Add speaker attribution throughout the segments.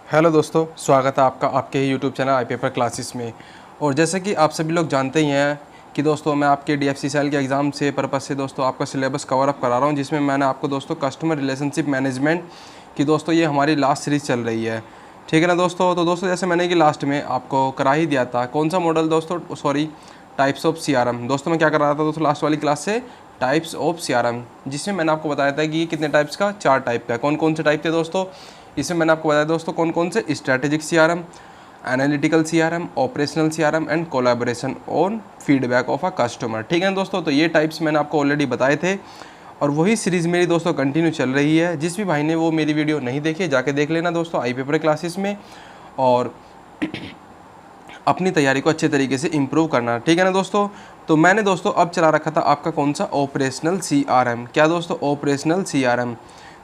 Speaker 1: Hello दोस्तों, स्वागत है आपका आपके ही YouTube channel I paper classes में। और जैसे कि आप सभी लोग जानते ही हैं कि दोस्तों मैं आपके डीएफसी सेल के एग्ज़ाम से पर्पज़ से दोस्तों आपका सिलेबस कवर अप करा रहा हूं, जिसमें मैंने आपको दोस्तों कस्टमर रिलेशनशिप मैनेजमेंट की दोस्तों ये हमारी लास्ट सीरीज़ चल रही है। ठीक है ना दोस्तों। तो दोस्तों जैसे मैंने कि लास्ट में आपको करा ही दिया था, कौन सा मॉडल दोस्तों, सॉरी, टाइप्स ऑफ सीआरएम। दोस्तों मैं क्या कर रहा था दोस्तों लास्ट वाली क्लास से, टाइप्स ऑफ सीआरएम, जिसमें मैंने आपको बताया था कि ये कितने टाइप्स का, 4 टाइप का। कौन कौन से टाइप थे दोस्तों, इसमें मैंने आपको बताया दोस्तों कौन कौन से, strategic CRM, analytical CRM, operational CRM and collaboration on feedback of a customer. ठीक है दोस्तों। तो ये टाइप्स मैंने आपको ऑलरेडी बताए थे और वही सीरीज़ मेरी दोस्तों कंटिन्यू चल रही है। जिस भी भाई ने वो मेरी वीडियो नहीं देखी जाके देख लेना दोस्तों आई पेपर क्लासेस में, और अपनी तैयारी को अच्छे तरीके से इम्प्रूव करना। ठीक है ना दोस्तों। तो मैंने दोस्तों अब चला रखा था आपका कौन सा, ऑपरेशनल सीआरएम। क्या दोस्तों, ऑपरेशनल सीआरएम।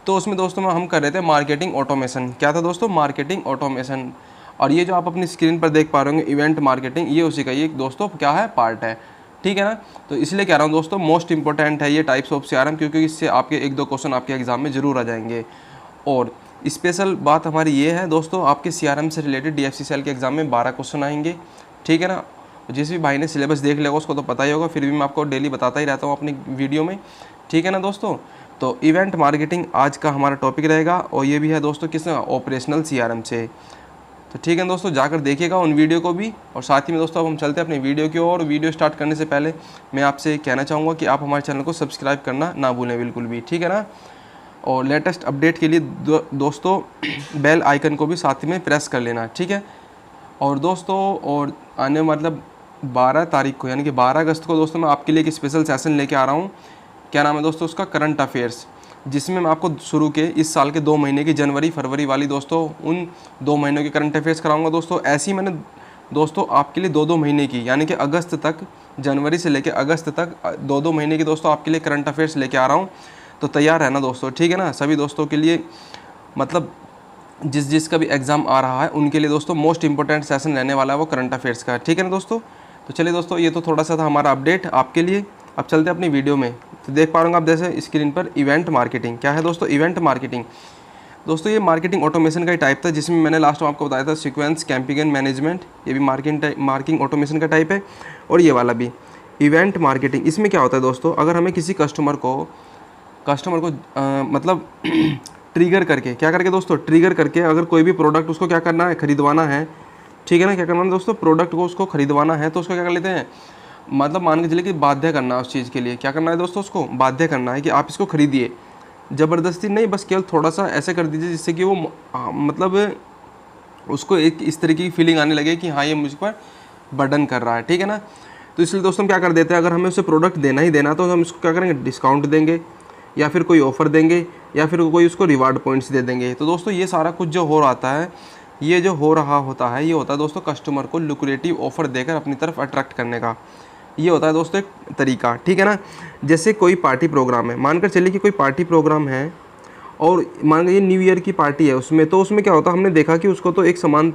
Speaker 1: तो उसमें दोस्तों में हम कर रहे थे मार्केटिंग ऑटोमेशन। क्या था दोस्तों, मार्केटिंग ऑटोमेशन। और ये जो आप अपनी स्क्रीन पर देख पा रहे होंगे इवेंट मार्केटिंग, ये उसी का ये दोस्तों क्या है, पार्ट है। ठीक है ना। तो इसलिए कह रहा हूँ दोस्तों मोस्ट इंपॉर्टेंट है ये टाइप्स ऑफ सीआरएम, क्योंकि इससे आपके 1-2 क्वेश्चन आपके एग्जाम में ज़रूर आ जाएंगे। और स्पेशल बात हमारी ये है दोस्तों, आपके सीआरएम से रिलेटेड डीएफसी सेल के एग्जाम में 12 क्वेश्चन आएंगे। ठीक है ना। जिस भी भाई ने सिलेबस देख लिया उसको तो पता ही होगा, फिर भी मैं आपको डेली बताता ही रहता हूँ अपनी वीडियो में। ठीक है ना दोस्तों। तो इवेंट मार्केटिंग आज का हमारा टॉपिक रहेगा, और ये भी है दोस्तों किस, ऑपरेशनल सीआरएम से। तो ठीक है दोस्तों, जाकर देखिएगा उन वीडियो को भी। और साथ ही में दोस्तों अब हम चलते हैं अपनी वीडियो की ओर। वीडियो स्टार्ट करने से पहले मैं आपसे कहना चाहूँगा कि आप हमारे चैनल को सब्सक्राइब करना ना भूलें बिल्कुल भी। ठीक है ना। और लेटेस्ट अपडेट के लिए दोस्तों बेल आइकन को भी साथ में प्रेस कर लेना। ठीक है। और दोस्तों और आने मतलब 12 तारीख को, यानी कि 12 अगस्त को दोस्तों मैं आपके लिए एक स्पेशल सेशन लेके आ रहा हूँ। क्या नाम है दोस्तों उसका, करंट अफेयर्स, जिसमें मैं आपको शुरू के इस साल के 2 महीने की जनवरी फरवरी वाली दोस्तों उन 2 महीनों के करंट अफेयर्स कराऊंगा दोस्तों। ऐसे ही मैंने दोस्तों आपके लिए 2-2 महीने की, यानी कि अगस्त तक, जनवरी से लेकर अगस्त तक 2-2 महीने की दोस्तों आपके लिए करंट अफेयर्स लेके आ रहा हूँ। तो तैयार रहना दोस्तों। ठीक है ना। सभी दोस्तों के लिए मतलब जिसका भी एग्ज़ाम आ रहा है उनके लिए दोस्तों मोस्ट इंपॉर्टेंट सेशन रहने वाला है वो करंट अफेयर्स का। ठीक है ना दोस्तों। तो चलिए दोस्तों, ये तो थोड़ा सा था हमारा अपडेट आपके लिए। अब चलते हैं अपनी वीडियो में। तो देख पा रहे होंगे आप जैसे स्क्रीन पर, इवेंट मार्केटिंग। क्या है दोस्तों, इवेंट मार्केटिंग। दोस्तों ये मार्केटिंग ऑटोमेशन का ही टाइप था, जिसमें मैंने लास्ट में आपको बताया था सीक्वेंस कैंपेन मैनेजमेंट, ये भी मार्केटिंग ऑटोमेशन का टाइप है। और ये वाला भी इवेंट मार्केटिंग। इसमें क्या होता है दोस्तों, अगर हमें किसी कस्टमर को मतलब ट्रिगर करके, क्या करके दोस्तों, ट्रिगर करके अगर कोई भी प्रोडक्ट उसको क्या करना है, खरीदवाना है। ठीक है ना। क्या करना है दोस्तों, प्रोडक्ट को उसको खरीदवाना है, तो उसको क्या कर लेते हैं, मतलब मान के चलिए कि बाध्य करना है उस चीज़ के लिए। क्या करना है दोस्तों, उसको बाध्य करना है कि आप इसको खरीदिए। ज़बरदस्ती नहीं, बस केवल थोड़ा सा ऐसे कर दीजिए जिससे कि वो मतलब उसको एक इस तरीके की फीलिंग आने लगे कि हाँ ये मुझ पर बर्डन कर रहा है। ठीक है ना। तो इसलिए दोस्तों हम क्या कर देते हैं, अगर हमें उसे प्रोडक्ट देना ही देना तो हम इसको क्या करेंगे, डिस्काउंट देंगे, या फिर कोई ऑफ़र देंगे, या फिर कोई उसको रिवार्ड पॉइंट्स दे देंगे। तो दोस्तों ये सारा कुछ जो हो रहा है, ये जो हो रहा होता है, ये होता है दोस्तों कस्टमर को लुक्रेटिव ऑफ़र देकर अपनी तरफ अट्रैक्ट करने का। ये होता है दोस्तों एक तरीका। ठीक है ना। जैसे कोई पार्टी प्रोग्राम है, मानकर चलिए कि कोई पार्टी प्रोग्राम है और मान लीजिए न्यू ईयर की पार्टी है उसमें, तो उसमें क्या होता है, हमने देखा कि उसको तो एक सामान,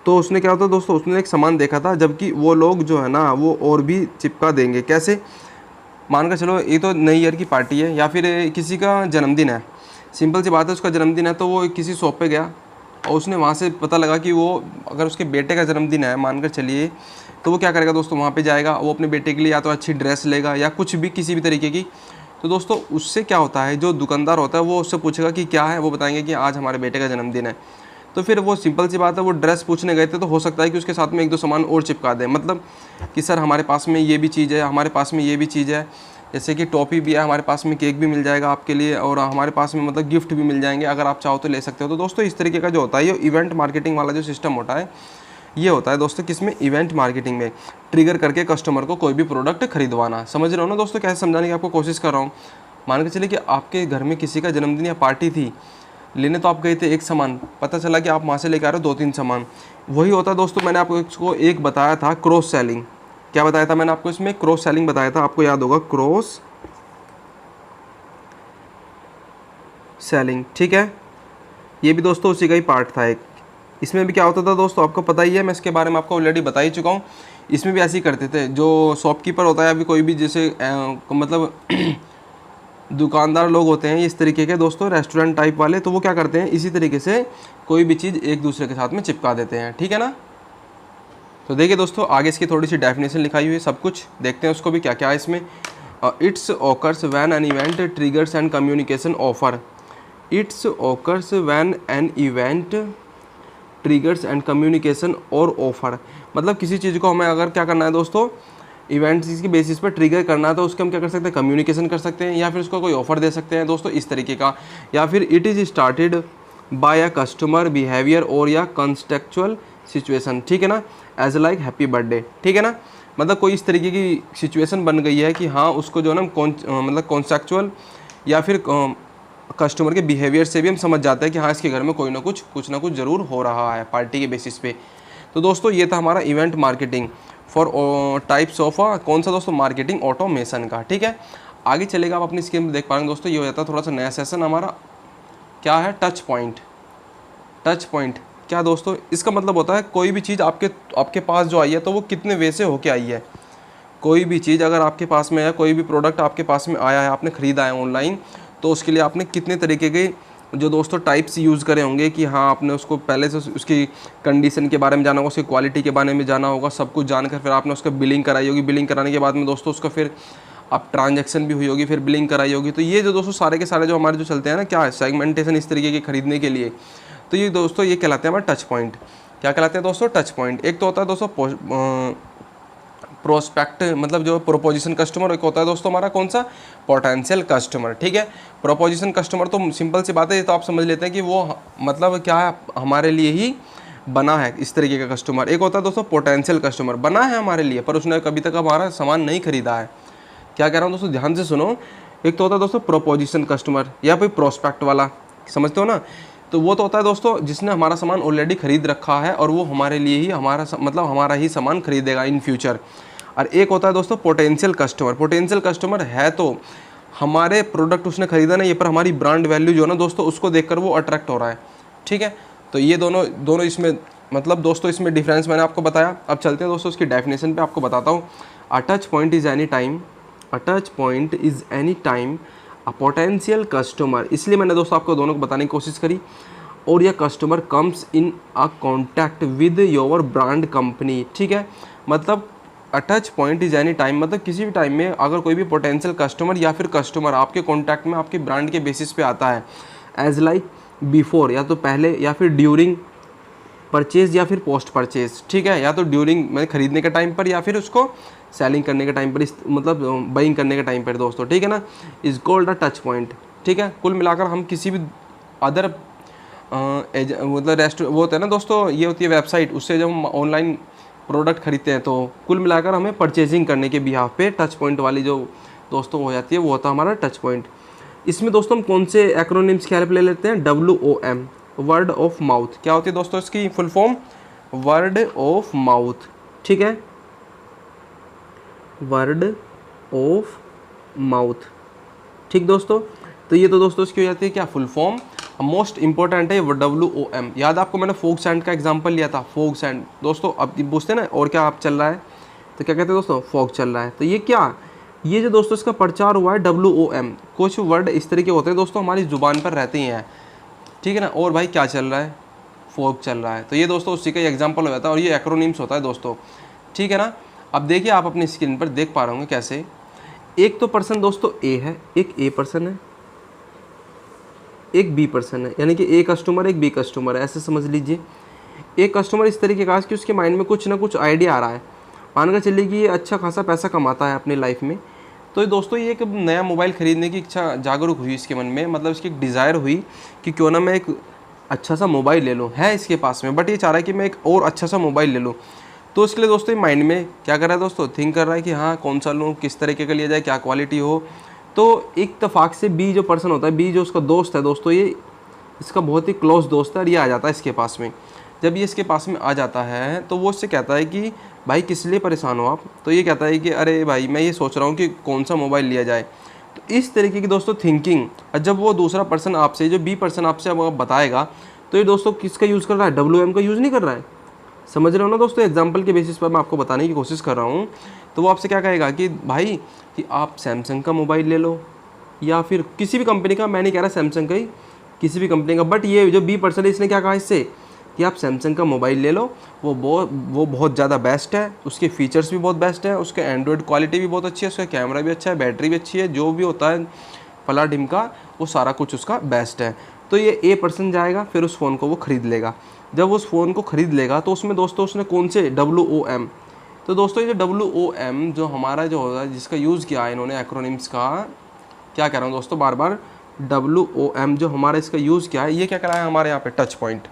Speaker 1: तो उसने क्या होता है दोस्तों, उसने एक सामान देखा था, जबकि वो लोग जो है ना वो और भी चिपका देंगे। कैसे, मानकर चलो ये तो नई ईयर की पार्टी है या फिर किसी का जन्मदिन है, सिंपल सी बात है, उसका जन्मदिन है, तो वो किसी शॉप पे गया और उसने वहाँ से पता लगा कि वो अगर उसके बेटे का जन्मदिन है मानकर चलिए, तो वो क्या करेगा दोस्तों, वहाँ पे जाएगा, वो अपने बेटे के लिए या तो अच्छी ड्रेस लेगा या कुछ भी किसी भी तरीके की। तो दोस्तों उससे क्या होता है, जो दुकानदार होता है वो उससे पूछेगा कि क्या है, वो बताएंगे कि आज हमारे बेटे का जन्मदिन है। तो फिर वो सिंपल सी बात है, वो ड्रेस पूछने गए थे, तो हो सकता है कि उसके साथ में 1-2 सामान और चिपका दें, मतलब कि सर हमारे पास में ये भी चीज़ है, हमारे पास में ये भी चीज़ है, जैसे कि टॉफ़ी भी है हमारे पास में, केक भी मिल जाएगा आपके लिए, और हमारे पास में मतलब गिफ्ट भी मिल जाएंगे, अगर आप चाहो तो ले सकते हो। तो दोस्तों इस तरीके का जो होता है, ये इवेंट मार्केटिंग वाला जो सिस्टम होता है, ये होता है दोस्तों किसमें, इवेंट मार्केटिंग में, ट्रिगर करके कस्टमर को कोई भी प्रोडक्ट खरीदवाना। समझ रहे हो ना दोस्तों, कैसे समझाने की आपको कोशिश कर रहा हूँ। मान के चलिए कि आपके घर में किसी का जन्मदिन या पार्टी थी, लेने तो आप गए थे एक सामान, पता चला कि आप वहाँ से लेकर आ रहे हो 2-3 सामान। वही होता है दोस्तों, मैंने आपको इसको एक बताया था, क्रॉस सेलिंग। क्या बताया था मैंने आपको, इसमें क्रॉस सेलिंग बताया था, आपको याद होगा, क्रॉस सेलिंग। ठीक है। ये भी दोस्तों उसी का ही पार्ट था एक। इसमें भी क्या होता था दोस्तों, आपको पता ही है, मैं इसके बारे में आपको ऑलरेडी बता ही चुका हूँ। इसमें भी ऐसे ही करते थे, जो शॉपकीपर होता है, अभी कोई भी जैसे मतलब दुकानदार लोग होते हैं इस तरीके के दोस्तों, रेस्टोरेंट टाइप वाले, तो वो क्या करते हैं इसी तरीके से कोई भी चीज़ एक दूसरे के साथ में चिपका देते हैं, ठीक है ना। तो देखिए दोस्तों आगे इसकी थोड़ी सी डेफिनेशन लिखाई हुई है, सब कुछ देखते हैं उसको भी क्या क्या है इसमें। It's occurs when an event triggers and communication offer. It's occurs when an event triggers and communication और ऑफर, मतलब किसी चीज़ को हमें अगर क्या करना है दोस्तों, इवेंट्स की बेसिस पर ट्रिगर करना है तो उसके हम क्या कर सकते हैं, कम्युनिकेशन कर सकते हैं, या फिर उसको कोई ऑफर दे सकते हैं दोस्तों इस तरीके का। या फिर it is started by a customer behaviour और या कंटेक्चुअल सिचुएशन, ठीक है ना, एज लाइक हैप्पी बर्थडे, ठीक है ना। मतलब कोई इस तरीके की सिचुएशन बन गई है कि हाँ उसको जो है ना मतलब कॉन्सेप्चुअल या फिर कस्टमर के बिहेवियर से भी हम समझ जाते हैं कि हाँ इसके घर में कोई ना कुछ ज़रूर हो रहा है पार्टी के बेसिस पे। तो दोस्तों ये था हमारा event marketing for types of कौन सा दोस्तों, मार्केटिंग ऑटोमेशन का, ठीक है। आगे चलेगा आप अपनी स्क्रीन में देख पाएंगे दोस्तों, ये हो जाता है थोड़ा सा नया सेशन हमारा, क्या है, टच पॉइंट। टच पॉइंट क्या दोस्तों, इसका मतलब होता है कोई भी चीज़ आपके पास जो आई है तो वो कितने वे से होके आई है। कोई भी चीज़ अगर आपके पास में है, कोई भी प्रोडक्ट आपके पास में आया है, आपने ख़रीदा है ऑनलाइन, तो उसके लिए आपने कितने तरीके के जो दोस्तों टाइप्स यूज़ करे होंगे कि हाँ आपने उसको पहले से उसकी कंडीशन के बारे में जाना होगा, उसकी क्वालिटी के बारे में जाना होगा, सब कुछ जानकर फिर आपने उसका बिलिंग कराई होगी, बिलिंग कराने के बाद में दोस्तों उसका फिर आप ट्रांजैक्शन भी हुई होगी, फिर बिलिंग कराई होगी। तो ये जो दोस्तों सारे के सारे जो हमारे जो चलते हैं ना, क्या है, सेगमेंटेशन इस तरीके के खरीदने के लिए, तो ये दोस्तों ये कहलाते हैं हमारे टच पॉइंट। क्या कहलाते हैं दोस्तों, टच पॉइंट। एक तो होता है दोस्तों प्रोस्पेक्ट, मतलब जो प्रोपोजिशन कस्टमर, एक होता है दोस्तों हमारा कौन सा, पोटेंशियल कस्टमर, ठीक है। प्रोपोजिशन कस्टमर तो सिंपल सी बात है, ये तो आप समझ लेते हैं कि वो मतलब क्या है, हमारे लिए ही बना है इस तरीके का कस्टमर। एक होता है दोस्तों पोटेंशियल कस्टमर, बना है हमारे लिए पर उसने कभी तक हमारा सामान नहीं खरीदा है। क्या कह रहा हूँ दोस्तों, ध्यान से सुनो। एक तो होता है दोस्तों प्रोपोजिशन कस्टमर या फिर प्रोस्पेक्ट वाला, समझते हो ना। तो वो तो होता है दोस्तों जिसने हमारा सामान ऑलरेडी खरीद रखा है और वो हमारे लिए ही मतलब हमारा ही सामान खरीदेगा इन फ्यूचर। और एक होता है दोस्तों पोटेंशियल कस्टमर। पोटेंशियल कस्टमर है तो हमारे प्रोडक्ट उसने खरीदा नहीं है, पर हमारी ब्रांड वैल्यू जो है ना दोस्तों उसको देखकर वो अट्रैक्ट हो रहा है, ठीक है। तो ये दोनों इसमें मतलब दोस्तों इसमें डिफरेंस मैंने आपको बताया। अब चलते हैं दोस्तों उसकी डेफिनेशन पे, आपको बताता हूँ। अ touch point is any time, a touch point is any time a potential customer, इसलिए मैंने दोस्तों आपको दोनों को बताने की कोशिश करी। और यह customer comes in a contact with your brand company, ठीक है। मतलब अ touch point is any time, मतलब किसी भी टाइम में अगर कोई भी पोटेंशियल कस्टमर या फिर कस्टमर आपके कॉन्टैक्ट में आपके ब्रांड के बेसिस पे आता है, एज लाइक बिफोर, या तो पहले, या फिर ड्यूरिंग परचेज, या फिर पोस्ट परचेज, ठीक है। या तो ड्यूरिंग मतलब खरीदने के टाइम पर, या फिर उसको सेलिंग करने के टाइम पर, मतलब बाइंग करने के टाइम पर दोस्तों, ठीक है ना, is called a touch point, ठीक है। कुल मिलाकर हम किसी भी अदर मतलब वो होता है ना दोस्तों, ये होती है वेबसाइट, उससे जब हम ऑनलाइन प्रोडक्ट खरीदते हैं तो कुल मिलाकर हमें परचेजिंग करने के बिहाफ पे टच पॉइंट वाली जो दोस्तों हो जाती है वो होता है हमारा टच पॉइंट। इसमें दोस्तों हम कौन से एक्रोनिम्स की हेल्प ले लेते हैं, WOM, वर्ड ऑफ माउथ। क्या होती है दोस्तों इसकी full form, word of mouth, ठीक है, वर्ड ऑफ माउथ, ठीक दोस्तों। तो ये तो दोस्तों इसकी हो जाती है क्या, फुल फॉर्म। मोस्ट इंपॉर्टेंट है वो WOM। याद आपको मैंने फोक सैंड का एग्जांपल लिया था, फोक सैंड दोस्तों। अब पूछते हैं ना और क्या आप चल रहा है, तो क्या कहते हैं दोस्तों, फोक चल रहा है। तो ये क्या, ये जो दोस्तों इसका प्रचार हुआ है WOM। कुछ वर्ड इस तरीके होते हैं दोस्तों हमारी ज़ुबान पर रहते ही हैं, ठीक है ना। और भाई क्या चल रहा है, फोक चल रहा है। तो ये दोस्तों उसी का एग्जाम्पल हो जाता है और ये एक्रोनिम्स होता है दोस्तों, ठीक है ना। अब देखिए आप अपनी स्क्रीन पर देख पा रहे होंगे कैसे, एक तो पर्सन दोस्तों ए है, एक ए पर्सन है, एक बी पर्सन है, यानी कि ए कस्टमर एक बी कस्टमर है, ऐसे समझ लीजिए। एक कस्टमर इस तरीके का कि उसके माइंड में कुछ ना कुछ आइडिया आ रहा है, मानकर चलिए कि ये अच्छा खासा पैसा कमाता है अपनी लाइफ में। तो दोस्तों ये एक नया मोबाइल ख़रीदने की इच्छा जागरूक हुई इसके मन में, मतलब इसकी एक डिज़ायर हुई कि क्यों ना मैं एक अच्छा सा मोबाइल ले लूँ, है इसके पास में, बट ये चाह रहा है कि मैं एक और अच्छा सा मोबाइल ले लूँ। तो इसके लिए दोस्तों माइंड में क्या कर रहा है दोस्तों, थिंक कर रहा है कि हाँ कौन सा लूँ, किस तरीके का लिया जाए, क्या क्वालिटी हो। तो एक इत्तेफाक से बी जो पर्सन होता है, बी जो उसका दोस्त है दोस्तों, ये इसका बहुत ही क्लोज दोस्त है और ये आ जाता है इसके पास में। जब ये इसके पास में आ जाता है तो वो इससे कहता है कि भाई किस लिए परेशान हो आप। तो ये कहता है कि अरे भाई मैं ये सोच रहा हूँ कि कौन सा मोबाइल लिया जाए। तो इस तरीके की दोस्तों थिंकिंग, जब वो दूसरा पर्सन आपसे, जो बी पर्सन आपसे अब बताएगा, तो ये दोस्तों किसका यूज़ कर रहा है, WM का यूज़ नहीं कर रहा है। समझ रहे हो ना दोस्तों, एग्जाम्पल के बेसिस पर मैं आपको बताने की कोशिश कर रहा हूँ। तो वो आपसे क्या कहेगा कि भाई कि आप सैमसंग का मोबाइल ले लो, या फिर किसी भी कंपनी का, मैं नहीं कह रहा सैमसंग का ही, किसी भी कंपनी का, बट ये जो B% है इसने क्या कहा इससे कि आप सैमसंग का मोबाइल ले लो, वो बहुत ज़्यादा बेस्ट है, उसके फीचर्स भी बहुत बेस्ट है, उसके एंड्रॉयड क्वालिटी भी बहुत अच्छी है, उसका कैमरा भी अच्छा है, बैटरी भी अच्छी है, जो भी होता है फला डिम का वो सारा कुछ उसका बेस्ट है। तो ये A% जाएगा, फिर उस फ़ोन को वो ख़रीद लेगा। जब उस फ़ोन को ख़रीद लेगा तो उसमें दोस्तों उसने कौन से WOM, तो दोस्तों ये जो WOM जो हमारा जो होगा जिसका यूज़ किया है इन्होंने एक्रोनिम्स का, क्या कह रहा हूँ दोस्तों बार बार, WOM जो हमारा इसका यूज़ किया है, ये क्या कहलाया हमारे यहाँ पे टच पॉइंट,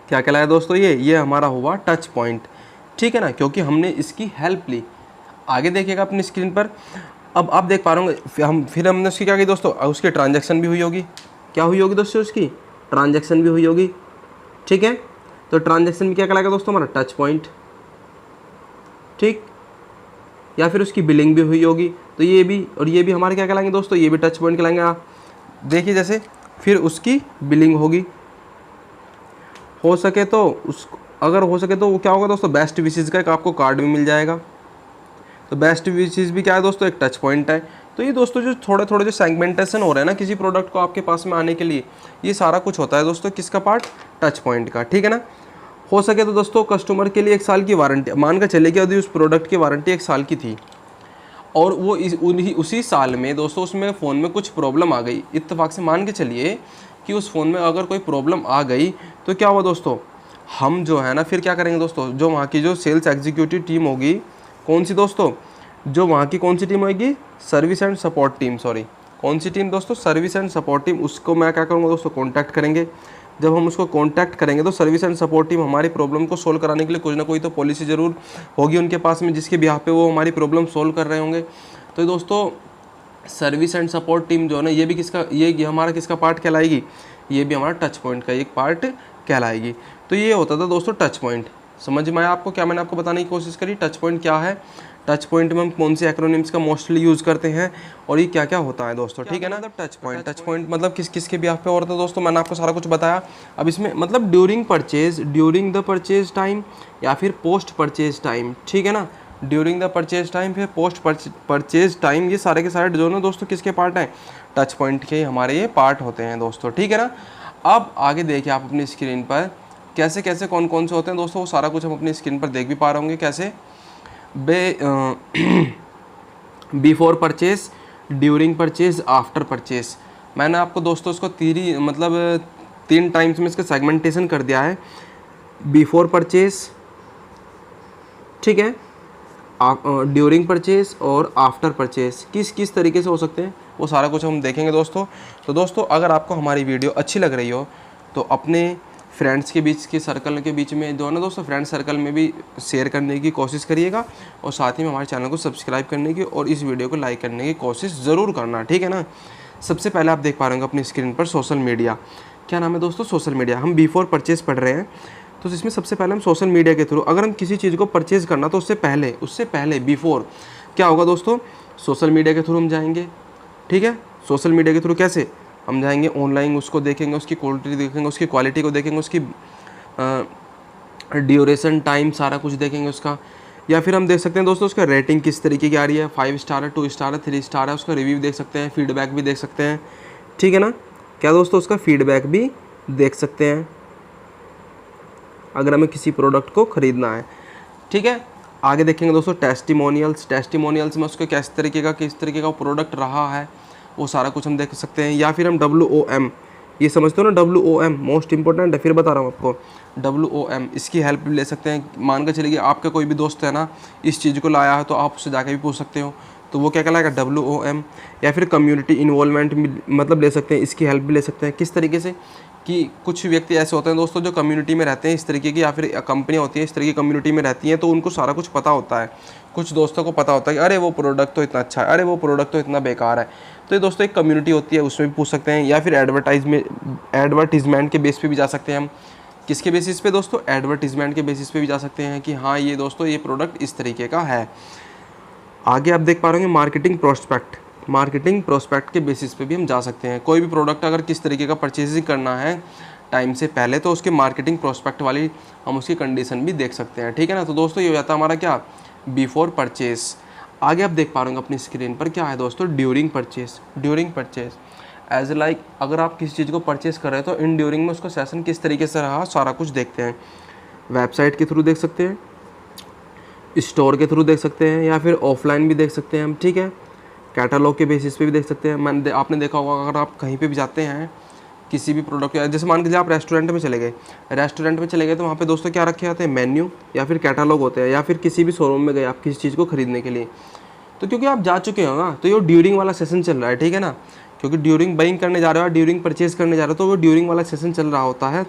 Speaker 1: क्या कहलाया दोस्तों, ये हमारा हुआ टच पॉइंट, ठीक है ना, क्योंकि हमने इसकी हेल्प ली। आगे देखिएगा अपनी स्क्रीन पर, अब आप देख पा रहे होंगे फिर हमने उसकी क्या की दोस्तों, उसकी ट्रांजैक्शन भी हुई होगी, क्या हुई होगी दोस्तों, उसकी ट्रांजैक्शन भी हुई होगी, ठीक है। तो ट्रांजैक्शन में क्या कहलाएगा दोस्तों हमारा टच पॉइंट, ठीक, या फिर उसकी बिलिंग भी हुई होगी, तो ये भी और ये भी हमारे क्या कहलाएंगे दोस्तों, ये भी टच पॉइंट कहलाएंगे। आप देखिए जैसे फिर उसकी बिलिंग होगी, हो सके तो अगर हो सके तो वो क्या होगा दोस्तों, बेस्ट विशेज़ का एक आपको कार्ड भी मिल जाएगा। तो बेस्ट विशेज़ भी क्या है दोस्तों, एक टच पॉइंट है। तो ये दोस्तों जो थोड़े थोड़े जो सेगमेंटेशन हो रहा है ना किसी प्रोडक्ट को आपके पास में आने के लिए, ये सारा कुछ होता है दोस्तों किसका पार्ट, टच पॉइंट का, ठीक है ना। हो सके तो दोस्तों कस्टमर के लिए 1 साल की वारंटी, मान कर चले कि यदि उस प्रोडक्ट की वारंटी 1 साल की थी और वो उसी साल में दोस्तों उसमें फ़ोन में कुछ प्रॉब्लम आ गई, इत्तेफाक से मान के चलिए कि उस फ़ोन में अगर कोई प्रॉब्लम आ गई तो क्या हुआ दोस्तों, हम जो है ना फिर क्या करेंगे दोस्तों, जो वहाँ की जो सेल्स एग्जीक्यूटिव टीम होगी, कौन सी दोस्तों, जो वहाँ की कौन सी टीम होगी, service and support team, sorry कौन सी टीम दोस्तों, सर्विस एंड सपोर्ट टीम, उसको मैं क्या करूँगा दोस्तों, कॉन्टैक्ट करेंगे। जब हम उसको कॉन्टैक्ट करेंगे तो सर्विस एंड सपोर्ट टीम हमारी प्रॉब्लम को सोल्व कराने के लिए कुछ ना कोई तो पॉलिसी ज़रूर होगी उनके पास में, जिसके बिहाफ पे वो हमारी प्रॉब्लम सोल्व कर रहे होंगे। तो दोस्तों सर्विस एंड सपोर्ट टीम जो है ना, ये भी किसका, ये हमारा किसका पार्ट कहलाएगी, ये भी हमारा टच पॉइंट का एक पार्ट कहलाएगी। तो ये होता था दोस्तों टच पॉइंट। समझ में आया आपको, क्या मैंने आपको बताने की कोशिश करी, टच पॉइंट क्या है, टच पॉइंट में हम कौन से एक्रोनिम्स का मोस्टली यूज़ करते हैं और ये क्या क्या होता है दोस्तों, ठीक है ना। मतलब टच पॉइंट मतलब किस किस के बिहाफ पे हो रहा था दोस्तों, मैंने आपको सारा कुछ बताया। अब इसमें मतलब ड्यूरिंग द परचेज टाइम या फिर पोस्ट परचेज टाइम, ठीक है ना, ड्यूरिंग द परचेज टाइम फिर पोस्ट परचेज टाइम, ये सारे के सारे जो ना दोस्तों किसके पार्ट हैं, टच पॉइंट के हमारे ये पार्ट होते हैं दोस्तों, ठीक है ना। अब आगे देखिए आप अपनी स्क्रीन पर कैसे कैसे कौन कौन से होते हैं दोस्तों, वो सारा कुछ हम अपनी स्क्रीन पर देख भी पा रहे होंगे कैसे। Before purchase, during purchase, after purchase, मैंने आपको दोस्तों इसको तीन टाइम्स में इसका सेगमेंटेशन कर दिया है। बिफोर परचेज, ठीक है, ड्यूरिंग परचेज और आफ्टर परचेज किस किस तरीके से हो सकते हैं, वो सारा कुछ हम देखेंगे दोस्तों। तो दोस्तों अगर आपको हमारी वीडियो अच्छी लग रही हो तो अपने फ्रेंड्स के बीच के सर्कल के बीच में जो है ना दोस्तों, फ्रेंड सर्कल में भी शेयर करने की कोशिश करिएगा और साथ ही में हमारे चैनल को सब्सक्राइब करने की और इस वीडियो को लाइक करने की कोशिश ज़रूर करना, ठीक है ना। सबसे पहले आप देख पा रहे होंगे अपनी स्क्रीन पर सोशल मीडिया, क्या नाम है दोस्तों, सोशल मीडिया। हम बिफोर परचेज़ पढ़ रहे हैं तो इसमें सबसे पहले हम सोशल मीडिया के थ्रू अगर हम किसी चीज़ को परचेज़ करना तो उससे पहले बिफोर क्या होगा दोस्तों, सोशल मीडिया के थ्रू हम जाएंगे, ठीक है। सोशल मीडिया के थ्रू कैसे हम जाएंगे, ऑनलाइन उसको देखेंगे, उसकी क्वालिटी देखेंगे, उसकी क्वालिटी को देखेंगे, उसकी ड्यूरेशन टाइम सारा कुछ देखेंगे उसका, या फिर हम देख सकते हैं दोस्तों उसका रेटिंग किस तरीके की आ रही है, 5 स्टार है, 2 स्टार है, 3 स्टार है, उसका रिव्यू देख सकते हैं, फीडबैक भी देख सकते हैं, ठीक है ना। क्या दोस्तों उसका फीडबैक भी देख सकते हैं अगर हमें किसी प्रोडक्ट को ख़रीदना है, ठीक है। आगे देखेंगे दोस्तों टेस्टिमोनियल्स में उसके किस तरीके का प्रोडक्ट रहा है वो सारा कुछ हम देख सकते हैं। या फिर हम WOM, ये समझते हो ना, WOM मोस्ट इंपॉर्टेंट है, फिर बता रहा हूँ आपको, WOM इसकी हेल्प भी ले सकते हैं। मान कर चलिए आपका कोई भी दोस्त है ना इस चीज़ को लाया है तो आप उससे जाके भी पूछ सकते हो, तो वो क्या कहलाएगा, WOM। या फिर कम्युनिटी इन्वॉल्वमेंट मतलब ले सकते हैं, इसकी हेल्प भी ले सकते हैं। किस तरीके से कि कुछ व्यक्ति ऐसे होते हैं दोस्तों जो कम्युनिटी में रहते हैं इस तरीके की, या फिर कंपनियाँ होती हैं इस तरीके की कम्युनिटी में रहती हैं, तो उनको सारा कुछ पता होता है। कुछ दोस्तों को पता होता है कि अरे वो प्रोडक्ट तो इतना अच्छा है, अरे वो प्रोडक्ट तो इतना बेकार है। तो ये दोस्तों एक कम्युनिटी होती है, उसमें भी पूछ सकते हैं। या फिर एडवर्टीजमेंट के बेस पे भी जा सकते हैं हम। किसके बेसिस पे दोस्तों, एडवर्टीजमेंट के बेसिस पे भी जा सकते हैं कि हाँ ये दोस्तों ये प्रोडक्ट इस तरीके का है। आगे आप देख पा रहे होंगे मार्केटिंग प्रोस्पेक्ट के बेसिस पे भी हम जा सकते हैं। कोई भी प्रोडक्ट अगर किस तरीके का परचेजिंग करना है टाइम से पहले तो उसके मार्केटिंग प्रोस्पेक्ट वाली हम उसकी कंडीशन भी देख सकते हैं, ठीक है ना। तो दोस्तों ये हो जाता है हमारा क्या, बिफोर परचेज। आगे आप देख पा रहे होंगे अपनी स्क्रीन पर क्या है दोस्तों, during purchase. During purchase as like अगर आप किसी चीज़ को परचेज कर रहे हैं तो इन ड्यूरिंग में उसका सेशन किस तरीके से रहा सारा कुछ देखते हैं। वेबसाइट के थ्रू देख सकते हैं, स्टोर के थ्रू देख सकते हैं, या फिर ऑफलाइन भी देख सकते हैं हम, ठीक है। कैटलॉग के बेसिस पे भी देख सकते हैं। आपने देखा होगा अगर आप कहीं पे भी जाते हैं किसी भी प्रोडक्ट, जैसे मान के चलिए आप रेस्टोरेंट में चले गए तो वहाँ पे दोस्तों क्या रखे जाते हैं, मेन्यू या फिर कैटलॉग होते हैं, या फिर किसी भी शोरूम में गए आप किसी चीज़ को खरीदने के लिए, तो क्योंकि आप जा चुके हो ना, तो ये ड्यूरिंग वाला सेशन चल रहा है, ठीक है ना। क्योंकि ड्यूरिंग बाइंग करने जा रहे हो, ड्यूरिंग परचेज करने जा रहे हो, तो वो ड्यूरिंग वाला सेशन चल रहा होता है।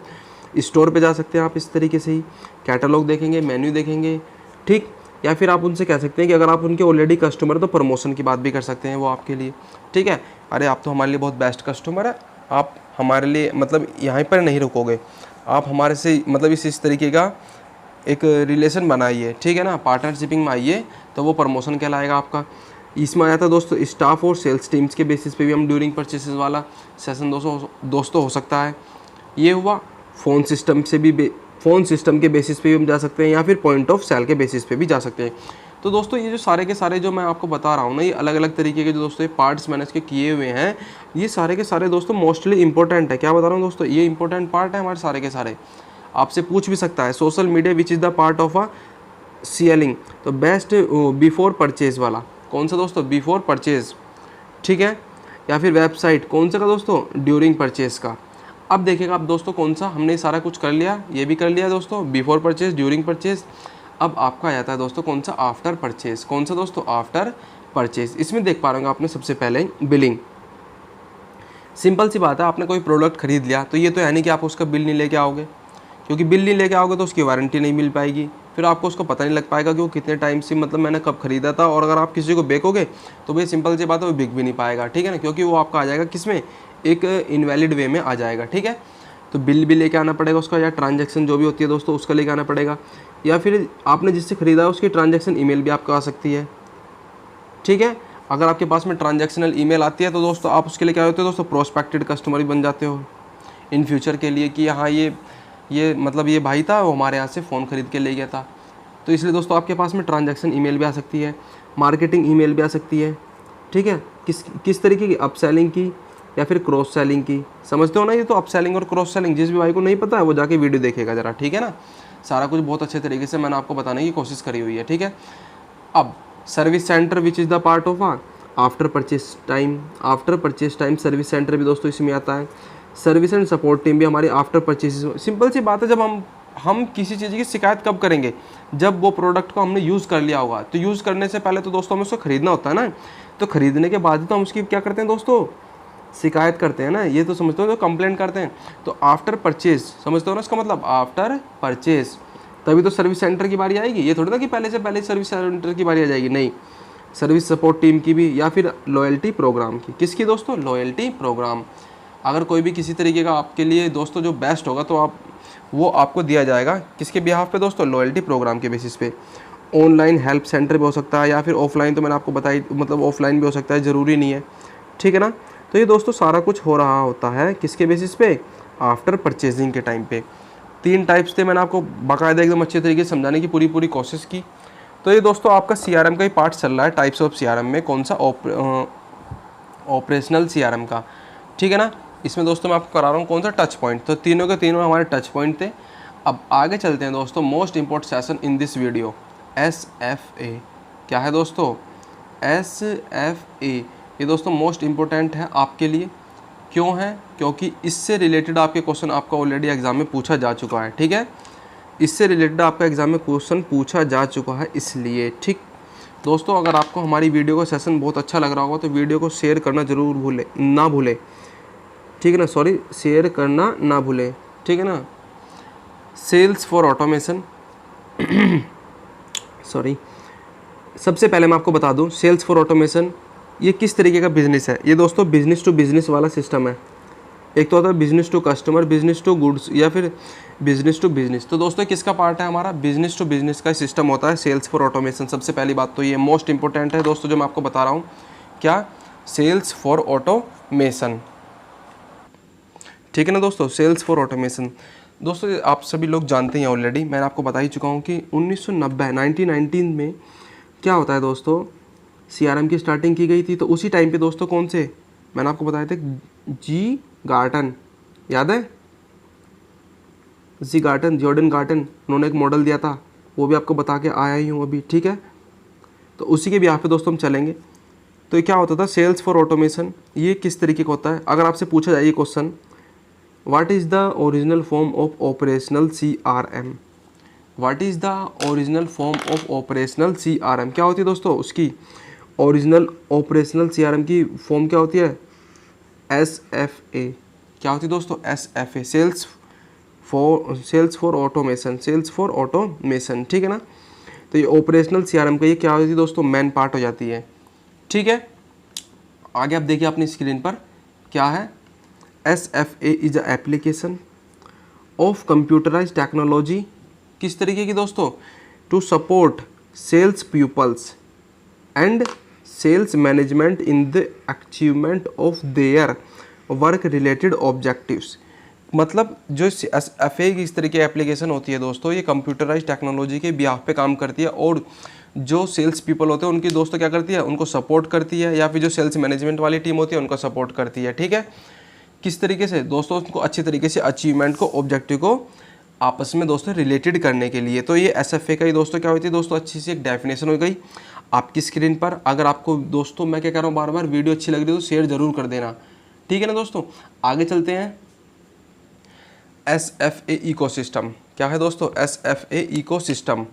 Speaker 1: स्टोर पे जा सकते हैं आप इस तरीके से ही, कैटलॉग देखेंगे, मेन्यू देखेंगे, ठीक। या फिर आप उनसे कह सकते हैं कि अगर आप उनके ऑलरेडी कस्टमर तो प्रमोशन की बात भी कर सकते हैं वो आपके लिए, ठीक है। अरे आप तो हमारे लिए बहुत बेस्ट कस्टमर है, आप हमारे लिए मतलब यहाँ पर नहीं रुकोगे, आप हमारे से मतलब इस तरीके का एक रिलेशन बनाइए, ठीक है ना, पार्टनरशिपिंग में आइए, तो वो प्रमोशन कहलाएगा आपका। इसमें आया था दोस्तों स्टाफ और सेल्स टीम्स के बेसिस पे भी हम ड्यूरिंग परचेसेस वाला सेशन दोस्तों हो सकता है। ये हुआ फ़ोन सिस्टम के बेसिस पे भी हम जा सकते हैं, या फिर पॉइंट ऑफ सेल के बेसिस पे भी जा सकते हैं। तो दोस्तों ये जो सारे के सारे जो मैं आपको बता रहा हूँ ना, ये अलग अलग तरीके के जो दोस्तों ये पार्ट्स मैंने इसके किए हुए हैं, ये सारे के सारे दोस्तों मोस्टली इंपॉर्टेंट है। क्या बता रहा हूँ दोस्तों, ये इंपॉर्टेंट पार्ट है हमारे सारे के सारे। आपसे पूछ भी सकता है social media which is the part of a selling, तो बेस्ट बिफोर परचेज वाला कौन सा दोस्तों, बिफोर परचेज, ठीक है। या फिर वेबसाइट कौन सा का दोस्तों, ड्यूरिंग परचेज का। अब देखिएगा आप दोस्तों कौन सा, हमने सारा कुछ कर लिया, ये भी कर लिया दोस्तों, बिफोर परचेज, ड्यूरिंग परचेज। अब आपका आ जाता है दोस्तों कौन सा, आफ्टर परचेज। कौन सा दोस्तों, आफ्टर परचेज। इसमें देख पा रहे होंगे आपने सबसे पहले बिलिंग। सिंपल सी बात है, आपने कोई प्रोडक्ट खरीद लिया तो ये तो है नहीं कि आप उसका बिल नहीं लेके आओगे, क्योंकि बिल नहीं लेके आओगे तो उसकी वारंटी नहीं मिल पाएगी, फिर आपको उसको पता नहीं लग पाएगा कि वो कितने टाइम से मतलब मैंने कब खरीदा था। और अगर आप किसी को बेचोगे तो भाई सिंपल सी बात है वो बिक भी नहीं पाएगा, ठीक है ना, क्योंकि वो आपका आ जाएगा किसमें, एक इनवैलिड वे में आ जाएगा, ठीक है। तो बिल भी लेके आना पड़ेगा उसका, या ट्रांजैक्शन जो भी होती है दोस्तों उसका लेके आना पड़ेगा, या फिर आपने जिससे ख़रीदा है उसकी ट्रांजैक्शन ईमेल भी आपको आ सकती है, ठीक है। अगर आपके पास में ट्रांजैक्शनल ईमेल आती है तो दोस्तों आप उसके लिए क्या होते हो दोस्तों, प्रोस्पेक्टेड कस्टमर भी बन जाते हो इन फ्यूचर के लिए, कि हाँ ये मतलब ये भाई था वो हमारे यहाँ से फ़ोन ख़रीद के ले गया था। तो इसलिए दोस्तों आपके पास में ट्रांजैक्शन ईमेल भी आ सकती है, मार्केटिंग ईमेल भी आ सकती है, ठीक है। किस तरीके की, अपसेलिंग की या फिर क्रॉस सेलिंग की, समझते हो ना। ये तो अपसेलिंग और क्रॉस सेलिंग जिस भी भाई को नहीं पता है वो जाके वीडियो देखेगा ज़रा, ठीक है ना। सारा कुछ बहुत अच्छे तरीके से मैंने आपको बताने की कोशिश करी हुई है, ठीक है। अब service centre which is the part of after purchase time service centre भी दोस्तों इसमें आता है। सर्विस एंड सपोर्ट टीम भी हमारी आफ्टर परचेज। सिंपल सी बात है, जब हम किसी चीज़ की शिकायत कब करेंगे, जब वो प्रोडक्ट को हमने यूज़ कर लिया होगा। तो यूज़ करने से पहले तो दोस्तों हमें उसको ख़रीदना होता है ना, तो ख़रीदने के बाद तो हम उसकी क्या करते हैं दोस्तों, शिकायत करते हैं ना, ये तो समझते हो, तो कंप्लेंट करते हैं। तो आफ्टर परचेज समझते हो ना इसका मतलब, आफ्टर परचेज तभी तो सर्विस सेंटर की बारी आएगी। ये थोड़ी ना कि पहले से पहले सर्विस सेंटर की बारी आ जाएगी, नहीं। सर्विस सपोर्ट टीम की भी, या फिर लॉयल्टी प्रोग्राम की। किसकी दोस्तों, लॉयल्टी प्रोग्राम। अगर कोई भी किसी तरीके का आपके लिए दोस्तों जो बेस्ट होगा तो वो आपको दिया जाएगा किसके बिहाफ पे दोस्तों, लॉयल्टी प्रोग्राम के बेसिस पे। ऑनलाइन हेल्प सेंटर भी हो सकता है, या फिर ऑफलाइन, तो मैंने आपको बताई मतलब ऑफलाइन भी हो सकता है, ज़रूरी नहीं है, ठीक है ना। तो ये दोस्तों सारा कुछ हो रहा होता है किसके बेसिस पे, आफ्टर परचेजिंग के टाइम पे। 3 टाइप्स थे, मैंने आपको बाकायदा एकदम अच्छे तरीके से समझाने की पूरी कोशिश की। तो ये दोस्तों आपका CRM का ही पार्ट चल रहा है, टाइप्स ऑफ CRM में। कौन सा, ऑपरेशनल CRM का, ठीक है ना। इसमें दोस्तों मैं आपको करा रहा हूँ कौन सा, टच पॉइंट। तो तीनों के तीनों हमारे टच पॉइंट थे। अब आगे चलते हैं दोस्तों, most important session in this video, SFA। क्या है दोस्तों, SFA। ये दोस्तों मोस्ट इम्पोर्टेंट है आपके लिए। क्यों है, क्योंकि इससे रिलेटेड आपके क्वेश्चन आपका ऑलरेडी एग्जाम में पूछा जा चुका है, ठीक है। इससे रिलेटेड आपका एग्जाम में क्वेश्चन पूछा जा चुका है, इसलिए, ठीक दोस्तों। अगर आपको हमारी वीडियो का सेशन बहुत अच्छा लग रहा होगा तो वीडियो को शेयर करना ज़रूर ना भूलें, ठीक है ना। सॉरी, शेयर करना ना भूलें, ठीक है ना। सेल्स फॉर ऑटोमेशन सॉरी, सबसे पहले मैं आपको बता दूं, सेल्स फॉर ऑटोमेशन ये किस तरीके का बिजनेस है। ये दोस्तों बिजनेस टू बिजनेस वाला सिस्टम है। एक तो होता है business to customer, business to goods, या फिर बिजनेस टू बिजनेस। तो दोस्तों किसका पार्ट है हमारा, बिजनेस टू बिजनेस का सिस्टम होता है सेल्स फॉर ऑटोमेशन। सबसे पहली बात तो ये मोस्ट इंपॉर्टेंट है दोस्तों जो मैं आपको बता रहा हूँ, क्या, सेल्स फॉर ऑटोमेशन, ठीक है ना दोस्तों। सेल्स फॉर ऑटोमेशन दोस्तों आप सभी लोग जानते हैं ऑलरेडी, मैंने आपको बता ही चुका हूँ कि 1919 में क्या होता है दोस्तों, CRM की स्टार्टिंग की गई थी। तो उसी टाइम पे दोस्तों कौन से, मैंने आपको बताया था, जी गार्टन, याद है, जी गार्टन, जॉर्डन गार्टन, उन्होंने एक मॉडल दिया था, वो भी आपको बता के आया ही हूँ अभी, ठीक है। तो उसी के बिहाफ पे दोस्तों हम चलेंगे। तो ये क्या होता था, सेल्स फॉर ऑटोमेशन, ये किस तरीके का होता है। अगर आपसे पूछा जाए ये question, what is the original form of operational CRM, what is the original form of operational CRM, क्या होती है दोस्तों उसकी ओरिजिनल ऑपरेशनल CRM की फॉर्म क्या होती है, SFA, क्या होती है दोस्तों, SFA, sales for automation, sales for automation, ठीक है ना। तो ये ऑपरेशनल CRM का ये क्या होती है दोस्तों, मेन पार्ट हो जाती है, ठीक है। आगे आप देखिए अपनी स्क्रीन पर क्या है, SFA is a application of computerise technology, किस तरीके की दोस्तों, to support sales peoples and sales management in the achievement of their work related objectives. मतलब जो SFA की इस तरीके की एप्लीकेशन होती है दोस्तों, ये कंप्यूटराइज टेक्नोलॉजी के बिहाफ पे काम करती है, और जो सेल्स पीपल होते हैं उनकी दोस्तों क्या करती है, उनको सपोर्ट करती है, या फिर जो सेल्स मैनेजमेंट वाली टीम होती है उनको सपोर्ट करती है, ठीक है। किस तरीके से दोस्तों, उनको अच्छी तरीके से अचीवमेंट को, ऑब्जेक्टिव को आपस में दोस्तों रिलेटेड करने के लिए। तो ये SFA का ही दोस्तों क्या होती है दोस्तों, अच्छी सी एक डेफिनेशन हो गई आपकी स्क्रीन पर। अगर आपको दोस्तों मैं क्या कह रहा हूँ, बार बार वीडियो अच्छी लग रही है तो शेयर जरूर कर देना, ठीक है ना दोस्तों। आगे चलते हैं, SFA इकोसिस्टम, क्या है दोस्तों, SFA इकोसिस्टम,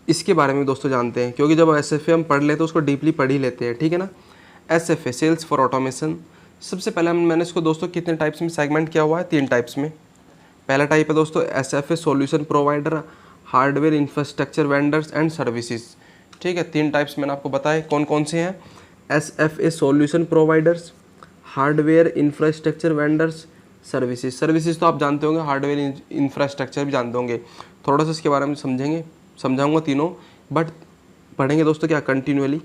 Speaker 1: इसके बारे में दोस्तों जानते हैं, क्योंकि जब SFA हम पढ़ लेते हैं तो उसको डीपली पढ़ ही लेते हैं, ठीक है ना। SFA सेल्स फॉर ऑटोमेशन, सबसे पहले मैंने इसको दोस्तों कितने टाइप्स में सेगमेंट किया हुआ है, 3 टाइप्स में। पहला टाइप है दोस्तों SFA solution provider, hardware infrastructure vendors and services, ठीक है। 3 टाइप्स मैंने आपको बताए कौन कौन से हैं, SFA solution providers, hardware infrastructure vendors, services. Services तो आप जानते होंगे, हार्डवेयर इंफ्रास्ट्रक्चर भी जानते होंगे, थोड़ा सा इसके बारे में समझाऊंगा तीनों, बट पढ़ेंगे दोस्तों क्या कंटिन्यूअली।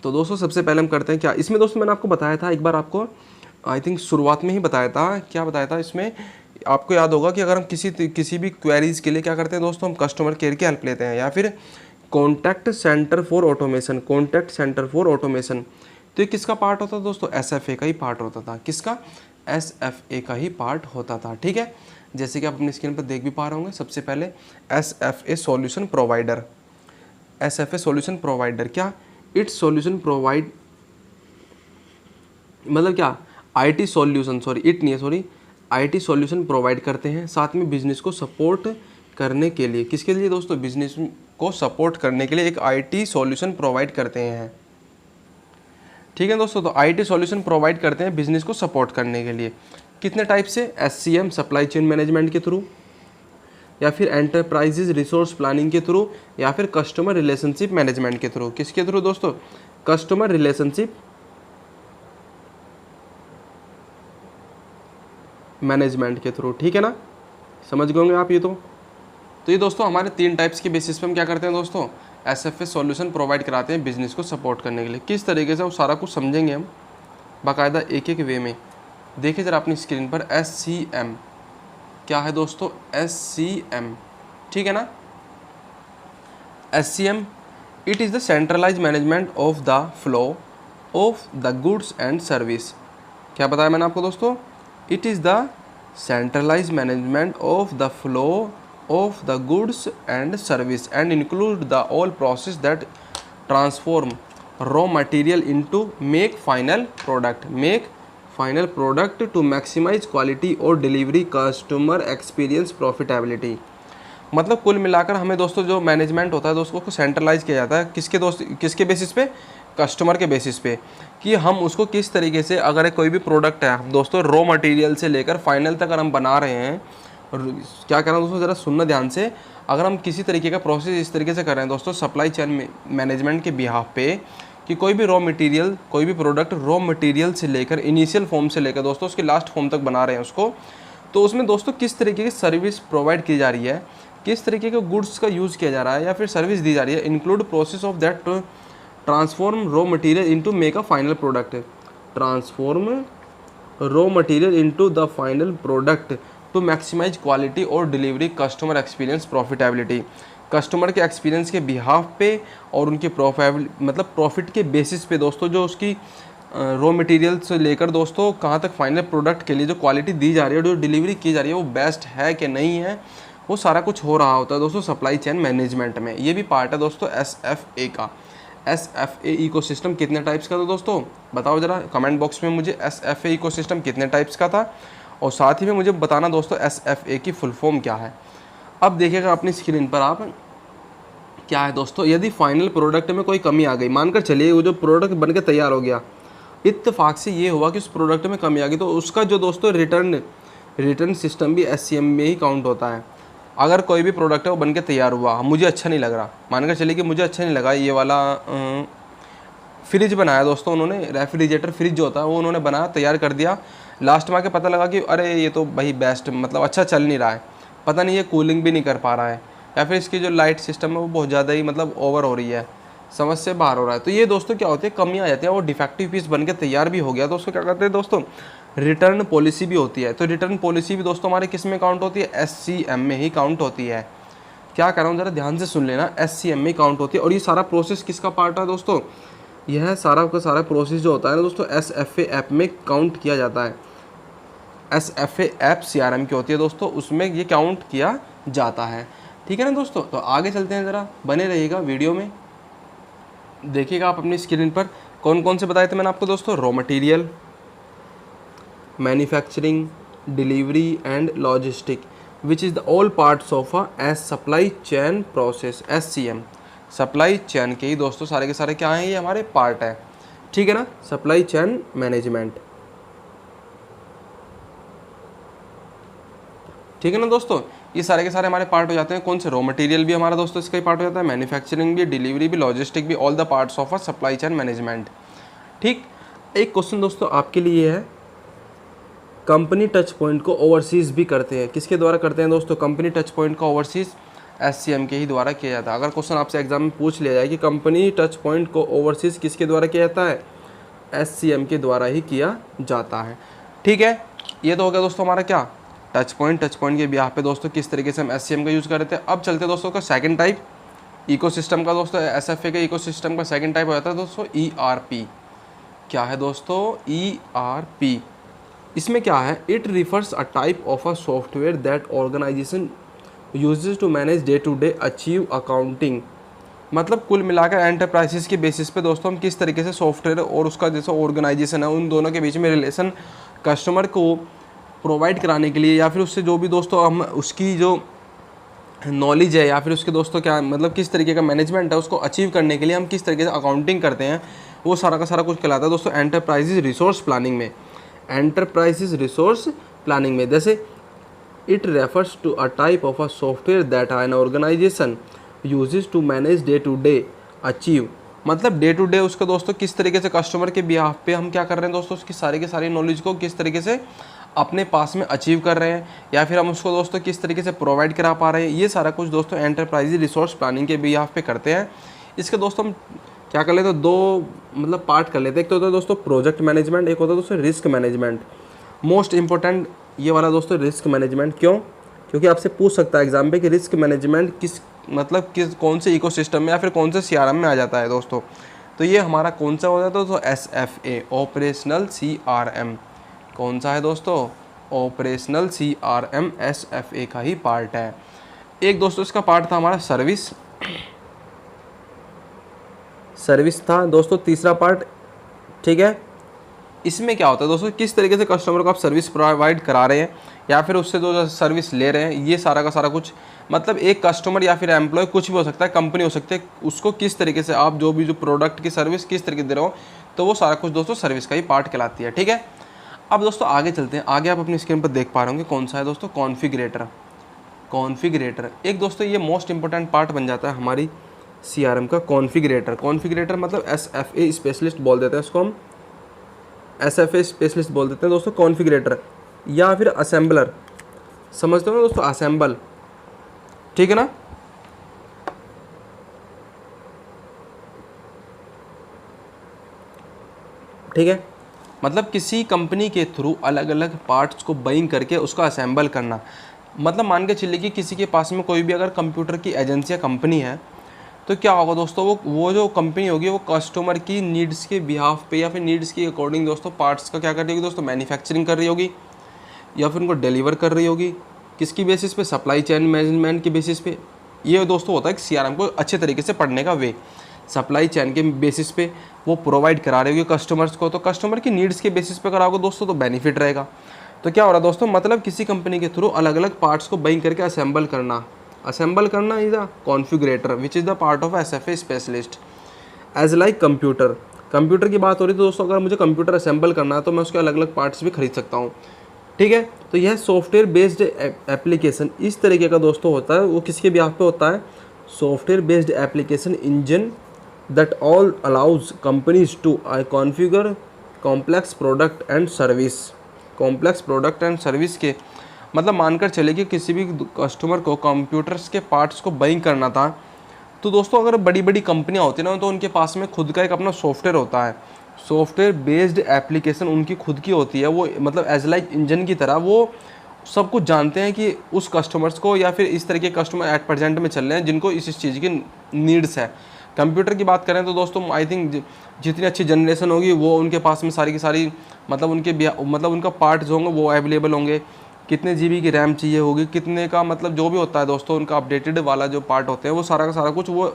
Speaker 1: तो दोस्तों सबसे पहले हम करते हैं क्या, इसमें दोस्तों मैंने आपको बताया था एक बार, आपको आई थिंक शुरुआत में ही बताया था, क्या बताया था इसमें, आपको याद होगा कि अगर हम किसी भी क्वेरीज के लिए क्या करते हैं दोस्तों, हम कस्टमर केयर की हेल्प लेते हैं, या फिर contact centre for automation, contact centre for automation. तो ये किसका पार्ट होता था दोस्तों, SFA का ही पार्ट होता था, किसका, SFA का ही पार्ट होता था, ठीक है। जैसे कि आप अपनी स्क्रीन पर देख भी पा रहे होंगे, सबसे पहले SFA solution provider, SFA solution provider क्या, इट्स सॉल्यूशन प्रोवाइड, मतलब क्या, IT solution, IT solution provide करते हैं, साथ में बिजनेस को सपोर्ट करने के लिए, किसके लिए दोस्तों, बिजनेस को सपोर्ट करने के लिए एक IT सॉल्यूशन प्रोवाइड करते हैं, ठीक है दोस्तों। तो IT सॉल्यूशन प्रोवाइड करते हैं बिजनेस को सपोर्ट करने के लिए, कितने टाइप से, SCM सप्लाई चेन मैनेजमेंट के थ्रू, या फिर एंटरप्राइजेज रिसोर्स प्लानिंग के थ्रू, या फिर कस्टमर रिलेशनशिप मैनेजमेंट के थ्रू, किसके थ्रू दोस्तों, कस्टमर रिलेशनशिप मैनेजमेंट के थ्रू, ठीक है ना, समझ गए होंगे आप ये। तो ये दोस्तों हमारे 3 टाइप्स के बेसिस पे हम क्या करते हैं दोस्तों, SFA सॉल्यूशन प्रोवाइड कराते हैं बिजनेस को सपोर्ट करने के लिए। किस तरीके से वो सारा कुछ समझेंगे हम बाकायदा एक एक वे में। देखिए जरा अपनी स्क्रीन पर SCM, क्या है दोस्तों, SCM, ठीक है ना। SCM it is the centralise management of the flow of the goods and service, क्या बताया मैंने आपको दोस्तों, it is the centralise management of the flow of the goods and service and include the all process that transform raw material into make final product to maximize quality और delivery customer experience profitability। मतलब कुल मिलाकर हमें दोस्तों जो management होता है दोस्तों को सेंट्रलाइज किया जाता है, किसके बेसिस पे, कस्टमर के बेसिस पे, कि हम उसको किस तरीके से, अगर कोई भी प्रोडक्ट है दोस्तों रॉ मटेरियल से लेकर फाइनल तक अगर हम बना रहे हैं, और क्या कर रहे हैं दोस्तों, ज़रा सुनना ध्यान से, अगर हम किसी तरीके का प्रोसेस इस तरीके से कर रहे हैं दोस्तों सप्लाई चेन मैनेजमेंट के बिहाफ पे, कि कोई भी रॉ मटेरियल, कोई भी प्रोडक्ट रॉ मटेरियल से लेकर इनिशियल फॉर्म से लेकर दोस्तों उसके लास्ट फॉर्म तक बना रहे हैं उसको, तो उसमें दोस्तों किस तरीके की सर्विस प्रोवाइड की जा रही है, किस तरीके के गुड्स का यूज़ किया जा रहा है या फिर सर्विस दी जा रही है, include process of that transform raw material into make a final product, transform raw material into the final product to maximize quality और delivery customer experience profitability. Customer के एक्सपीरियंस के बिहाफ पे और उनकी प्रॉफिट के बेसिस पे दोस्तों, जो उसकी रॉ मटेरियल से लेकर दोस्तों कहाँ तक फाइनल प्रोडक्ट के लिए जो क्वालिटी दी जा रही है और जो डिलीवरी की जा रही है वो बेस्ट है कि नहीं है, वो सारा कुछ हो रहा होता है दोस्तों सप्लाई चेन मैनेजमेंट में। ये भी पार्ट है दोस्तों SFA का। SFA इकोसिस्टम कितने टाइप्स का था दोस्तों, बताओ ज़रा कमेंट बॉक्स में मुझे SFA इकोसिस्टम कितने टाइप्स का था, और साथ ही में मुझे बताना दोस्तों SFA की फुल फॉर्म क्या है। अब देखिएगा अपनी स्क्रीन पर आप, क्या है दोस्तों, यदि फाइनल प्रोडक्ट में कोई कमी आ गई, मानकर चलिए वो जो प्रोडक्ट बन के तैयार हो गया, इत्तेफाक से ये हुआ कि उस प्रोडक्ट में कमी आ गई, तो उसका जो दोस्तों रिटर्न सिस्टम भी SCM में ही काउंट होता है। अगर कोई भी प्रोडक्ट है वो बन के तैयार हुआ, मुझे अच्छा नहीं लग रहा, मानकर चलिए कि मुझे अच्छा नहीं लगा, ये वाला फ्रिज बनाया दोस्तों उन्होंने, रेफ्रिजरेटर फ्रिज जो होता है वो उन्होंने बनाया, तैयार कर दिया, लास्ट में आके पता लगा कि अरे ये तो भाई बेस्ट मतलब अच्छा चल नहीं रहा है, पता नहीं ये कूलिंग भी नहीं कर पा रहा है, या फिर इसकी जो लाइट सिस्टम है वो बहुत ज़्यादा ही मतलब ओवर हो रही है, समझ से बाहर हो रहा है। तो ये दोस्तों क्या होती है, कमियाँ आ जाती हैं। वो डिफेक्टिव पीस बन के तैयार भी हो गया तो उसको क्या करते हैं दोस्तों, रिटर्न पॉलिसी भी होती है। तो रिटर्न पॉलिसी भी दोस्तों हमारे किस में काउंट होती है, SCM में ही काउंट होती है। क्या कर रहा हूँ ज़रा ध्यान से सुन लेना, SCM में काउंट होती है। और ये सारा प्रोसेस किसका पार्ट है दोस्तों, यह सारा का सारा प्रोसेस जो होता है ना दोस्तों SFA ऐप में काउंट किया जाता है। SFA ऐप CRM की होती है दोस्तों, उसमें ये काउंट किया जाता है। ठीक है ना दोस्तों, तो आगे चलते हैं, ज़रा बने रहिएगा वीडियो में। देखिएगा आप अपनी स्क्रीन पर कौन कौन से बताए थे मैंने आपको दोस्तों, raw material, manufacturing, delivery and logistic, which is the all parts of a supply chain process, SCM। Supply chain के ही दोस्तों सारे के सारे क्या हैं, ये हमारे पार्ट है। ठीक है ना, सप्लाई चेन मैनेजमेंट। ठीक है ना दोस्तों, ये सारे के सारे हमारे पार्ट हो जाते हैं। कौन से, रॉ मटेरियल भी हमारा दोस्तों इसका ही पार्ट हो जाता है, मैन्युफैक्चरिंग भी, डिलीवरी भी, लॉजिस्टिक भी, all the parts of a supply chain management. ठीक, एक क्वेश्चन दोस्तों आपके लिए है, कंपनी टच पॉइंट को ओवरसीज़ भी करते हैं, किसके द्वारा करते हैं दोस्तों, कंपनी टच पॉइंट का ओवरसीज़ SCM के ही द्वारा किया जाता है। अगर क्वेश्चन आपसे एग्जाम में पूछ लिया जाए कि कंपनी टच पॉइंट को ओवरसीज़ किसके द्वारा किया जाता है, SCM के द्वारा ही किया जाता है। ठीक है, ये तो हो गया दोस्तों हमारा क्या, टच पॉइंट के ब्याह पे दोस्तों किस तरीके से हम SCM का यूज़ कर रहे थे। अब चलते हैं दोस्तों का सेकंड टाइप इकोसिस्टम का दोस्तों, SFA के इकोसिस्टम का सेकंड टाइप हो जाता है दोस्तों ERP। क्या है दोस्तों, ERP। इसमें क्या है, it refers a type of a software that organisation uses to manage day to day achieve accounting. मतलब कुल मिलाकर एंटरप्राइजेस के बेसिस पे दोस्तों हम किस तरीके से सॉफ्टवेयर और उसका जैसा ऑर्गेनाइजेशन है, उन दोनों के बीच में रिलेशन कस्टमर को प्रोवाइड कराने के लिए, या फिर उससे जो भी दोस्तों हम उसकी जो नॉलेज है, या फिर उसके दोस्तों क्या मतलब किस तरीके का मैनेजमेंट है, उसको अचीव करने के लिए हम किस तरीके से अकाउंटिंग करते हैं, वो सारा का सारा कुछ कहलाता है दोस्तों एंटरप्राइजेज रिसोर्स प्लानिंग में। एंटरप्राइजेज रिसोर्स प्लानिंग में जैसे it refers to a type of a software that an organisation uses to manage day to day achieve. मतलब डे टू डे उसको दोस्तों किस तरीके से कस्टमर के बिहाफ पे हम क्या कर रहे हैं दोस्तों, उसकी सारी की सारी नॉलेज को किस तरीके से अपने पास में अचीव कर रहे हैं, या फिर हम उसको दोस्तों किस तरीके से प्रोवाइड करा पा रहे हैं, ये सारा कुछ दोस्तों एंटरप्राइज रिसोर्स प्लानिंग के बिहाफ पे करते हैं। इसके दोस्तों हम क्या कर लेते हैं, दो मतलब पार्ट कर लेते हैं। एक तो होता है दोस्तों प्रोजेक्ट मैनेजमेंट, एक होता है दोस्तों रिस्क मैनेजमेंट। मोस्ट इंपॉर्टेंट ये वाला दोस्तों रिस्क मैनेजमेंट। क्यों, क्योंकि आपसे पूछ सकता है एग्जाम पे कि रिस्क मैनेजमेंट किस कौन से इकोसिस्टम में या फिर कौन से CRM में आ जाता है दोस्तों। तो ये हमारा कौन सा हो जाता है दोस्तों, SFA ऑपरेशनल CRM। कौन सा है दोस्तों, ऑपरेशनल CRM SFA का ही पार्ट है। एक दोस्तों इसका पार्ट था हमारा सर्विस था दोस्तों, तीसरा पार्ट। ठीक है, इसमें क्या होता है दोस्तों, किस तरीके से कस्टमर को आप सर्विस प्रोवाइड करा रहे हैं या फिर उससे जो सर्विस ले रहे हैं, ये सारा का सारा कुछ मतलब एक कस्टमर या फिर एम्प्लॉय कुछ भी हो सकता है, कंपनी हो सकती है, उसको किस तरीके से आप जो प्रोडक्ट की सर्विस किस तरीके से दे रहे हो, तो वो सारा कुछ दोस्तों सर्विस का ही पार्ट कहलाती है। ठीक है, अब दोस्तों आगे चलते हैं। आगे आप अपनी स्क्रीन पर देख पा रहे होंगे कौन सा है दोस्तों, कॉन्फ़िगरेटर। एक दोस्तों ये मोस्ट इंपॉर्टेंट पार्ट बन जाता है हमारी CRM का, कॉन्फ़िगरेटर मतलब SFA स्पेशलिस्ट बोल देते हैं इसको हम, SFA स्पेशलिस्ट बोल देते हैं दोस्तों कॉन्फ़िगरेटर, या फिर असेंबलर, समझते हो ना दोस्तों, असेंबल। ठीक है ना, ठीक है, मतलब किसी कंपनी के थ्रू अलग अलग पार्ट्स को बाइंग करके उसका असेंबल करना। मतलब मान के चलिए कि किसी के पास में कोई भी अगर कंप्यूटर की एजेंसी या कंपनी है, तो क्या होगा दोस्तों, वो जो कंपनी होगी वो कस्टमर की नीड्स के बिहाफ पे या फिर नीड्स के अकॉर्डिंग दोस्तों पार्ट्स का क्या कर रही होगी दोस्तों, मैन्युफैक्चरिंग कर रही होगी या फिर उनको डिलीवर कर रही होगी। किसकी बेसिस पे, सप्लाई चेन मैनेजमेंट की बेसिस पे। ये दोस्तों होता है कि सीआरएम को अच्छे तरीके से पढ़ने का वे। सप्लाई चेन के बेसिस पे वो प्रोवाइड करा रही होगी कस्टमर्स को, तो कस्टमर की नीड्स के बेसिस पे कराओगे दोस्तों तो बेनिफिट रहेगा। तो क्या हो रहा है दोस्तों, मतलब किसी कंपनी के थ्रू अलग अलग पार्ट्स को बाइंग करके असेंबल करना is the configurator which is the part of SFA specialist as like computer की बात हो रही है तो दोस्तों अगर मुझे कंप्यूटर असेंबल करना है तो मैं उसके अलग अलग पार्ट्स भी खरीद सकता हूँ। ठीक है, तो यह सॉफ्टवेयर बेस्ड एप्लीकेशन इस तरीके का दोस्तों होता है। वो किसके बिहाफ पे होता है, software based application engine that all allows companies to configure complex product and service के मतलब मानकर चले कि किसी भी कस्टमर को कंप्यूटर्स के पार्ट्स को बाइंग करना था, तो दोस्तों अगर बड़ी बड़ी कंपनियां होती हैं ना तो उनके पास में खुद का एक अपना सॉफ्टवेयर होता है। सॉफ्टवेयर बेस्ड एप्लीकेशन उनकी खुद की होती है। वो मतलब एज लाइक इंजन की तरह वो सब कुछ जानते हैं कि उस कस्टमर्स को या फिर इस तरह के कस्टमर एट प्रेजेंट में चल रहे हैं जिनको इस चीज़ की नीड्स है। कंप्यूटर की बात करें तो दोस्तों आई थिंक जितनी अच्छी जनरेशन होगी वो उनके पास में सारी की सारी मतलब उनका पार्ट जो होंगे वो अवेलेबल होंगे। कितने जीबी की रैम चाहिए होगी, कितने का मतलब जो भी होता है दोस्तों उनका अपडेटेड वाला जो पार्ट होते हैं वो सारा का सारा कुछ वो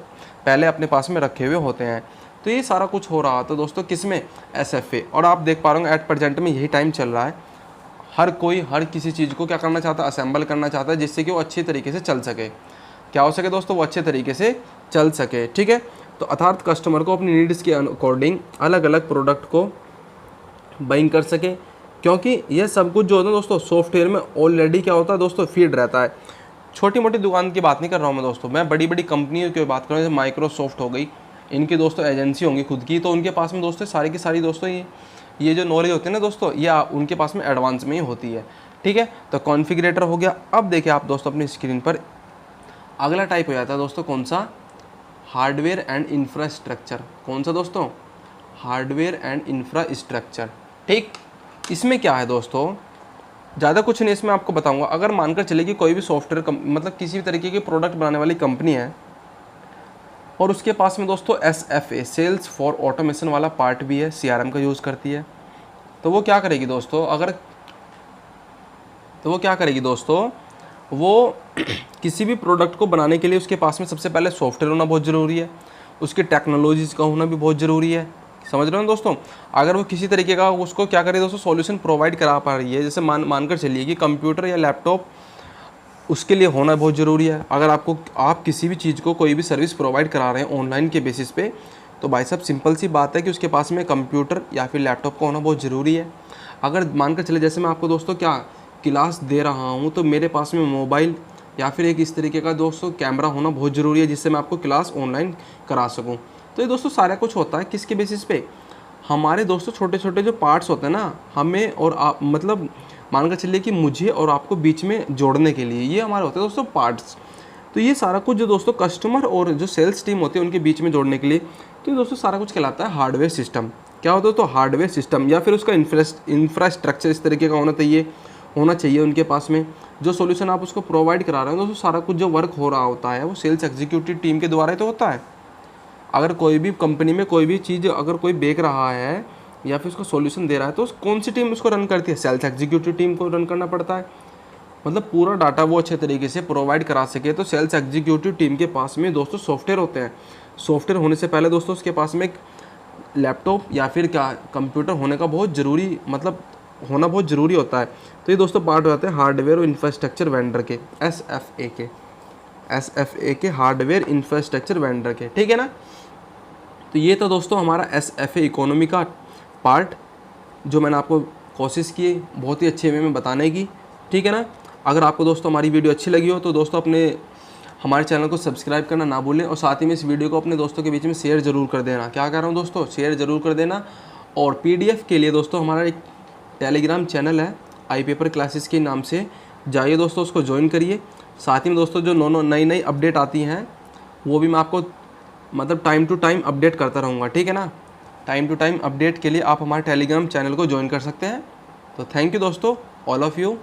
Speaker 1: पहले अपने पास में रखे हुए होते हैं। तो ये सारा कुछ हो रहा था दोस्तों किस में, एसएफए। और आप देख पा रहे हो एट प्रेजेंट में यही टाइम चल रहा है। हर कोई हर किसी चीज़ को क्या करना चाहता है, असेंबल करना चाहता है जिससे कि वो अच्छी तरीके से चल सके। क्या हो सके दोस्तों, वो अच्छे तरीके से चल सके। ठीक है, तो अर्थात कस्टमर को अपनी नीड्स के अकॉर्डिंग अलग अलग प्रोडक्ट को बाइंग कर सके, क्योंकि यह सब कुछ जो होता है दोस्तों सॉफ्टवेयर में ऑलरेडी क्या होता है दोस्तों, फीड रहता है। छोटी मोटी दुकान की बात नहीं कर रहा हूँ मैं दोस्तों, मैं बड़ी बड़ी कंपनियों की बात कर रहा हूँ। जैसे माइक्रोसॉफ्ट हो गई, इनकी दोस्तों एजेंसी होंगी खुद की, तो उनके पास में दोस्तों सारी की सारी दोस्तों ये जो नॉलेज होती है ना दोस्तों, ये उनके पास में एडवांस में ही होती है। ठीक है, तो कॉन्फ़िगरेटर हो गया। अब देखिए आप दोस्तों अपनी स्क्रीन पर अगला टाइप हो जाता है दोस्तों कौन सा, हार्डवेयर एंड इंफ्रास्ट्रक्चर। कौन सा दोस्तों, हार्डवेयर एंड इंफ्रास्ट्रक्चर। ठीक, इसमें क्या है दोस्तों, ज़्यादा कुछ नहीं इसमें आपको बताऊंगा। अगर मानकर चले कि कोई भी सॉफ्टवेयर मतलब किसी भी तरीके के प्रोडक्ट बनाने वाली कंपनी है और उसके पास में दोस्तों एसएफए सेल्स फॉर ऑटोमेशन वाला पार्ट भी है, सीआरएम का यूज़ करती है, तो वो क्या करेगी दोस्तों, वो किसी भी प्रोडक्ट को बनाने के लिए उसके पास में सबसे पहले सॉफ्टवेयर होना बहुत ज़रूरी है, उसकी टेक्नोलॉजीज़ का होना भी बहुत ज़रूरी है। समझ रहे हो दोस्तों, अगर वो किसी तरीके का उसको क्या करे दोस्तों, सॉल्यूशन प्रोवाइड करा पा रही है, जैसे मानकर चलिए कि कंप्यूटर या लैपटॉप, उसके लिए होना बहुत ज़रूरी है। अगर आप किसी भी चीज़ को कोई भी सर्विस प्रोवाइड करा रहे हैं ऑनलाइन के बेसिस पे, तो भाई साहब सिंपल सी बात है कि उसके पास में कंप्यूटर या फिर लैपटॉप का होना बहुत ज़रूरी है। अगर मानकर चले जैसे मैं आपको दोस्तों क्या क्लास दे रहा हूँ, तो मेरे पास में मोबाइल या फिर एक इस तरीके का दोस्तों कैमरा होना बहुत ज़रूरी है जिससे मैं आपको क्लास ऑनलाइन करा सकूँ। तो ये दोस्तों सारा कुछ होता है किसके बेसिस पे, हमारे दोस्तों छोटे छोटे जो पार्ट्स होते हैं ना, हमें और आप मतलब मानकर चलिए कि मुझे और आपको बीच में जोड़ने के लिए ये हमारे होते हैं दोस्तों पार्ट्स। तो ये सारा कुछ जो दोस्तों कस्टमर और जो सेल्स टीम होती है उनके बीच में जोड़ने के लिए, तो ये दोस्तों सारा कुछ कहलाता है हार्डवेयर सिस्टम। क्या होता है तो हार्डवेयर सिस्टम या फिर उसका इंफ्रास्ट्रक्चर इस तरीके का होना चाहिए उनके पास में। जो सॉल्यूशन आप उसको प्रोवाइड करा रहे हो दोस्तों, सारा कुछ जो वर्क हो रहा होता है वो सेल्स एग्जीक्यूटिव टीम के द्वारा ही तो होता है। अगर कोई भी कंपनी में कोई भी चीज़ अगर कोई बेच रहा है या फिर उसको सॉल्यूशन दे रहा है, तो कौन सी टीम उसको रन करती है, सेल्स एग्जीक्यूटिव टीम को रन करना पड़ता है। मतलब पूरा डाटा वो अच्छे तरीके से प्रोवाइड करा सके, तो सेल्स एग्जीक्यूटिव टीम के पास में दोस्तों सॉफ्टवेयर होते हैं। सॉफ्टवेयर होने से पहले दोस्तों उसके पास में एक लैपटॉप या फिर क्या कंप्यूटर होने का बहुत ज़रूरी होना बहुत ज़रूरी होता है। तो ये दोस्तों पार्ट हो जाते हैं हार्डवेयर और इंफ्रास्ट्रक्चर वेंडर के, एसएफए के हार्डवेयर इंफ्रास्ट्रक्चर वेंडर के। ठीक है ना, तो ये तो दोस्तों हमारा एसएफए इकोनॉमी का पार्ट जो मैंने आपको कोशिश की बहुत ही अच्छे वे में बताने की। ठीक है ना, अगर आपको दोस्तों हमारी वीडियो अच्छी लगी हो तो दोस्तों हमारे चैनल को सब्सक्राइब करना ना भूलें, और साथ ही में इस वीडियो को अपने दोस्तों के बीच में शेयर ज़रूर कर देना। क्या कह रहा हूँ दोस्तों, शेयर ज़रूर कर देना। और पीडीएफ के लिए दोस्तों हमारा एक टेलीग्राम चैनल है आई पेपर क्लासेस के नाम से, जाइए दोस्तों उसको ज्वाइन करिए। साथ ही में दोस्तों जो नई अपडेट आती हैं वो भी मैं आपको टाइम टू टाइम अपडेट करता रहूँगा। ठीक है ना, टाइम टू टाइम अपडेट के लिए आप हमारे टेलीग्राम चैनल को ज्वाइन कर सकते हैं। तो थैंक यू दोस्तों, ऑल ऑफ़ यू।